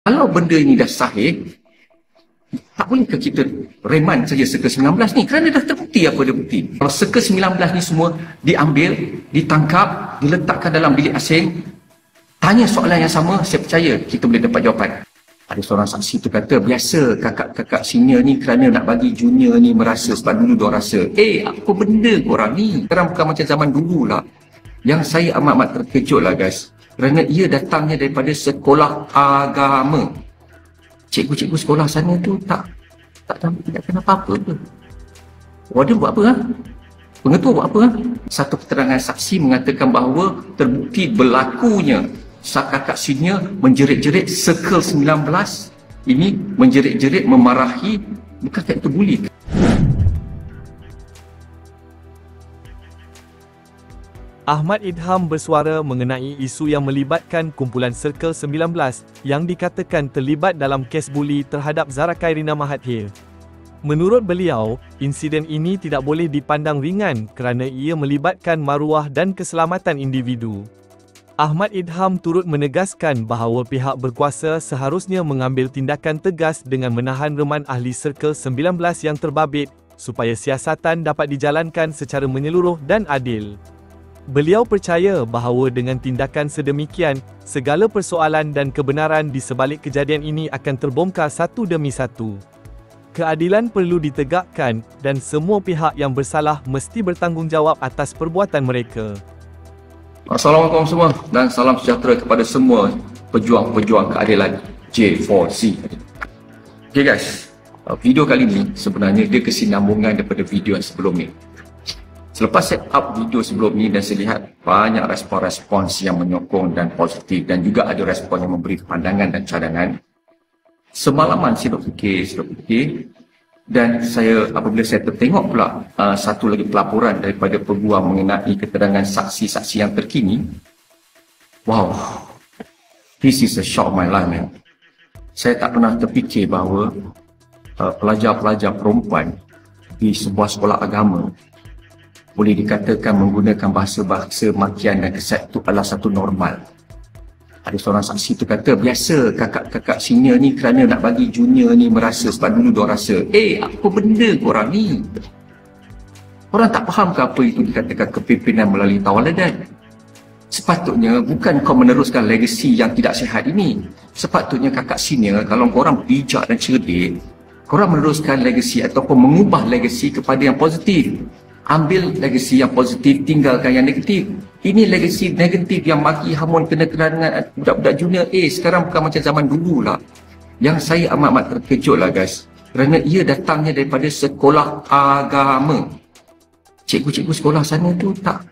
Kalau benda ini dah sahih, tak bolehkah kita reman saja Circle 19 ni? Kerana dah terbukti apa dia bukti. Kalau Circle 19 ni semua diambil, ditangkap, diletakkan dalam bilik asing, tanya soalan yang sama, saya percaya kita boleh dapat jawapan. Ada seorang saksi tu kata, biasa kakak-kakak senior ni kerana nak bagi junior ni merasa, sebab dulu diorang rasa, apa benda korang ni? Sekarang bukan macam zaman dulu lah. Yang saya amat-amat terkejut lah guys, kerana ia datangnya daripada sekolah agama. Cikgu-cikgu sekolah sana tu tak kena apa-apa ke? Warden buat apa? Pengetua buat apa? Satu keterangan saksi mengatakan bahawa terbukti berlakunya kakak senior menjerit-jerit Circle 19 ini, menjerit-jerit, memarahi, bukan kata itu bully. Ahmad Idham bersuara mengenai isu yang melibatkan kumpulan Circle 19 yang dikatakan terlibat dalam kes buli terhadap Zara Khairina Mahathir. Menurut beliau, insiden ini tidak boleh dipandang ringan kerana ia melibatkan maruah dan keselamatan individu. Ahmad Idham turut menegaskan bahawa pihak berkuasa seharusnya mengambil tindakan tegas dengan menahan reman ahli Circle 19 yang terbabit supaya siasatan dapat dijalankan secara menyeluruh dan adil. Beliau percaya bahawa dengan tindakan sedemikian, segala persoalan dan kebenaran di sebalik kejadian ini akan terbongkar satu demi satu. Keadilan perlu ditegakkan dan semua pihak yang bersalah mesti bertanggungjawab atas perbuatan mereka. Assalamualaikum semua dan salam sejahtera kepada semua pejuang-pejuang keadilan J4C. Okay guys, video kali ni sebenarnya dia kesinambungan daripada video yang sebelum ni. Selepas set up video sebelum ni dan saya lihat banyak respon-respons yang menyokong dan positif dan juga ada respon yang memberi pandangan dan cadangan. Semalaman saya berfikir dan apabila saya tertengok pula satu lagi pelaporan daripada peguam mengenai keterangan saksi-saksi yang terkini. Wow, this is a shock of my life man. Saya tak pernah terfikir bahawa pelajar-pelajar perempuan di sebuah sekolah agama boleh dikatakan menggunakan bahasa-bahasa makian dan kesat itu adalah satu normal. Ada seorang saksi tu kata, biasa kakak-kakak senior ni kerana nak bagi junior ni merasa, sebab dulu diorang rasa, apa benda korang ni? Korang tak faham ke apa itu dikatakan kepimpinan melalui tawaladan? Sepatutnya bukan kau meneruskan legasi yang tidak sihat ini. Sepatutnya kakak senior, kalau korang bijak dan cerdik, korang meneruskan legasi ataupun mengubah legasi kepada yang positif. Ambil legasi yang positif, tinggalkan yang negatif. Ini legasi negatif yang maki hamun kena-kena budak-budak junior. Sekarang bukan macam zaman dulu lah. Yang saya amat-amat terkejut lah guys, kerana ia datangnya daripada sekolah agama. Cikgu-cikgu sekolah sana tu tak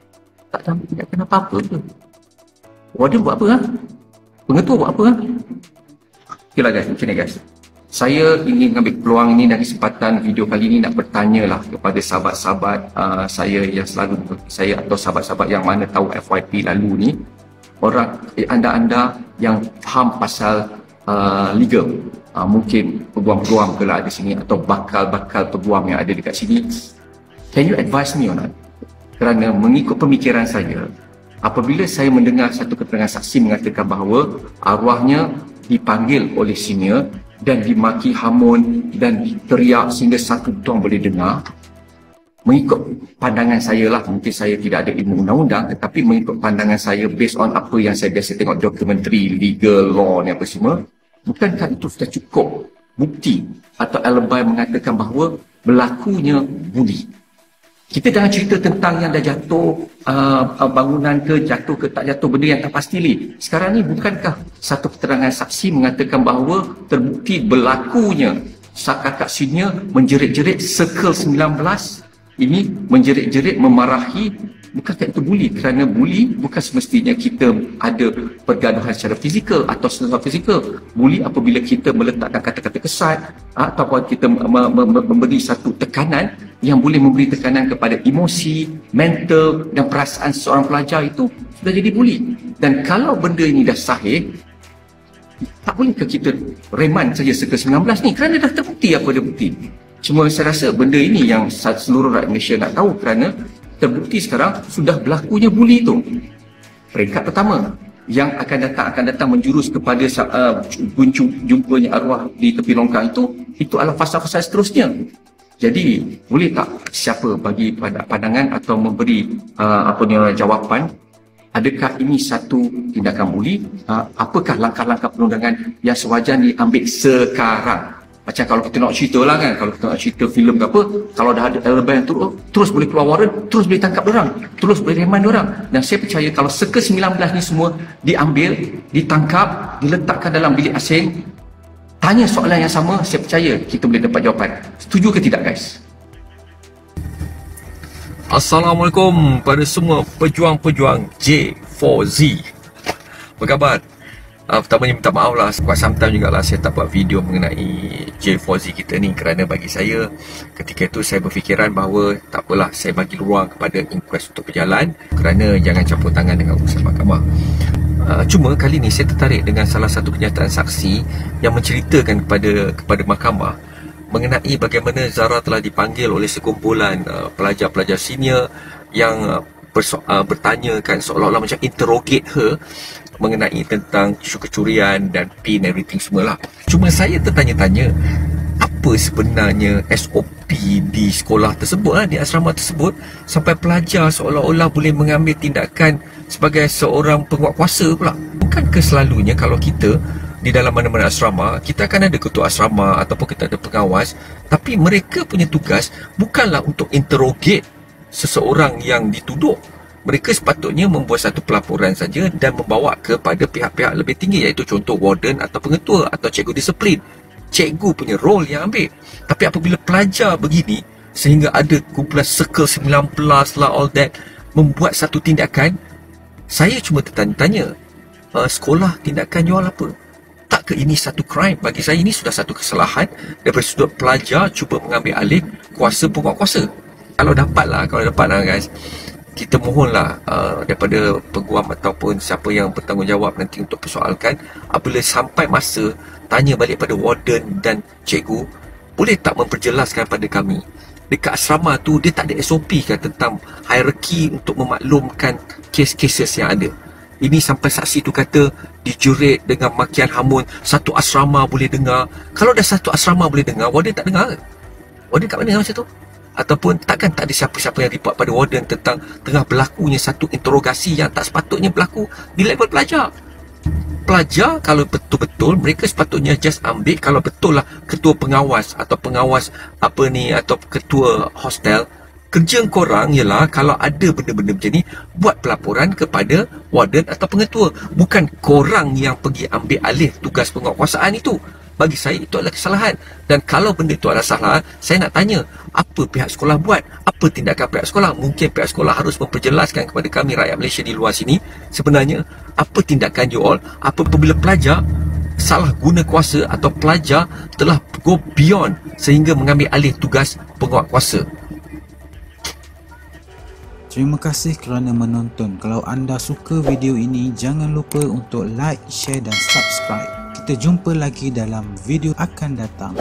kena apa-apa ke? Warden buat apa? Pengetua buat apa? Okay lah guys, macam ni guys. Saya ingin mengambil peluang ini dan kesempatan video kali ini nak bertanya lah kepada sahabat-sahabat saya yang selalu saya atau sahabat-sahabat yang mana tahu FYP lalu ni, orang anda-anda yang faham pasal legal, mungkin peguam-peguam ke lah di sini atau bakal-bakal peguam yang ada dekat sini, can you advise me or not? Kerana mengikut pemikiran saya, apabila saya mendengar satu keterangan saksi mengatakan bahawa arwahnya dipanggil oleh senior dan dimaki hamun dan teriak sehingga satu dong boleh dengar, mengikut pandangan saya lah, mungkin saya tidak ada ilmu undang-undang, tetapi mengikut pandangan saya based on apa yang saya biasa tengok dokumentari legal law ni apa semua, bukankah itu sudah cukup bukti atau alibi mengatakan bahawa berlakunya buli? Kita jangan cerita tentang yang dah jatuh bangunan ke, jatuh ke tak jatuh, benda yang tak pasti ni. Sekarang ni bukankah satu keterangan saksi mengatakan bahawa terbukti berlakunya kakak senior menjerit-jerit Circle 19 ini, menjerit-jerit, memarahi, bukankah itu buli? Kerana buli bukan semestinya kita ada pergaduhan secara fizikal atau secara fizikal. Buli apabila kita meletakkan kata-kata kesat ataupun kita memberi satu tekanan yang boleh memberi tekanan kepada emosi, mental dan perasaan seorang pelajar, itu sudah jadi buli. Dan kalau benda ini dah sahih, tak bolehkah kita reman saja Circle 19 ni? Kerana dah terbukti apa dia bukti. Cuma saya rasa benda ini yang seluruh rakyat Malaysia nak tahu, kerana terbukti sekarang sudah berlakunya buli itu. Peringkat pertama. yang akan datang menjurus kepada jumpanya arwah di tepi longkang itu adalah fasa-fasa seterusnya. Jadi boleh tak siapa bagi pandangan atau memberi jawapan, adakah ini satu tindakan buli? Apakah langkah-langkah perundangan yang sewajarnya diambil sekarang? Macam kalau kita nak cerita lah kan, kalau kita nak cerita filem ke apa, kalau dah ada elemen terus boleh keluar warrant, terus boleh tangkap orang, terus boleh remand orang. Dan saya percaya kalau Circle 19 ni semua diambil, ditangkap, diletakkan dalam bilik asing, tanya soalan yang sama, saya percaya kita boleh dapat jawapan. Setuju ke tidak, guys? Assalamualaikum pada semua pejuang-pejuang J4Z. Apa khabar? Pertamanya minta maaf lah, quite sometime jugalah saya tak buat video mengenai J4Z kita ni, kerana bagi saya ketika itu saya berfikiran bahawa tak apalah, saya bagi ruang kepada inquest untuk berjalan kerana jangan campur tangan dengan urusan mahkamah. Cuma kali ni saya tertarik dengan salah satu kenyataan saksi yang menceritakan kepada mahkamah mengenai bagaimana Zara telah dipanggil oleh sekumpulan pelajar-pelajar senior yang bertanyakan seolah-olah macam interrogate her mengenai tentang isu kecurian dan PIN everything semualah. Cuma saya tertanya-tanya, apa sebenarnya SOP di sekolah tersebut, di asrama tersebut, sampai pelajar seolah-olah boleh mengambil tindakan sebagai seorang penguat kuasa pula? Bukankah selalunya kalau kita di dalam mana-mana asrama, kita akan ada ketua asrama ataupun kita ada pengawas, tapi mereka punya tugas bukanlah untuk interrogate seseorang yang dituduh. Mereka sepatutnya membuat satu pelaporan saja dan membawa kepada pihak-pihak lebih tinggi, iaitu contoh warden atau pengetua atau cikgu disiplin. Cikgu punya role yang ambil. Tapi apabila pelajar begini, sehingga ada kumpulan Circle 19 lah, all that, membuat satu tindakan, saya cuma tertanya-tanya, sekolah tindakan jual apa? Tak ke ini satu crime? Bagi saya ini sudah satu kesalahan daripada sudut pelajar cuba mengambil alih kuasa penguatkuasa. Kalau dapat lah guys, kita mohonlah daripada peguam ataupun siapa yang bertanggungjawab nanti untuk persoalkan, apabila sampai masa tanya balik pada warden dan cikgu, boleh tak memperjelaskan pada kami dekat asrama tu dia tak ada SOP kan tentang hierarki untuk memaklumkan kes-kes yang ada. Ini sampai saksi tu kata dijerit dengan makian hamun, satu asrama boleh dengar. Kalau dah satu asrama boleh dengar, warden tak dengar ke? Warden kat mana macam tu? Ataupun takkan tak ada siapa-siapa yang report pada warden tentang tengah berlakunya satu interogasi yang tak sepatutnya berlaku di level pelajar. Pelajar kalau betul-betul mereka sepatutnya just ambil, kalau betul lah ketua pengawas atau pengawas atau ketua hostel, kerja korang ialah kalau ada benda-benda macam ni, buat pelaporan kepada warden atau pengetua. Bukan korang yang pergi ambil alih tugas penguatkuasaan itu. Bagi saya itu adalah kesalahan. Dan kalau benda itu adalah salah, saya nak tanya, apa pihak sekolah buat? Apa tindakan pihak sekolah? Mungkin pihak sekolah harus memperjelaskan kepada kami rakyat Malaysia di luar sini, sebenarnya apa tindakan you all apabila pelajar salah guna kuasa atau pelajar telah go beyond sehingga mengambil alih tugas penguatkuasa. Terima kasih kerana menonton. Kalau anda suka video ini, jangan lupa untuk like, share dan subscribe. Kita jumpa lagi dalam video akan datang.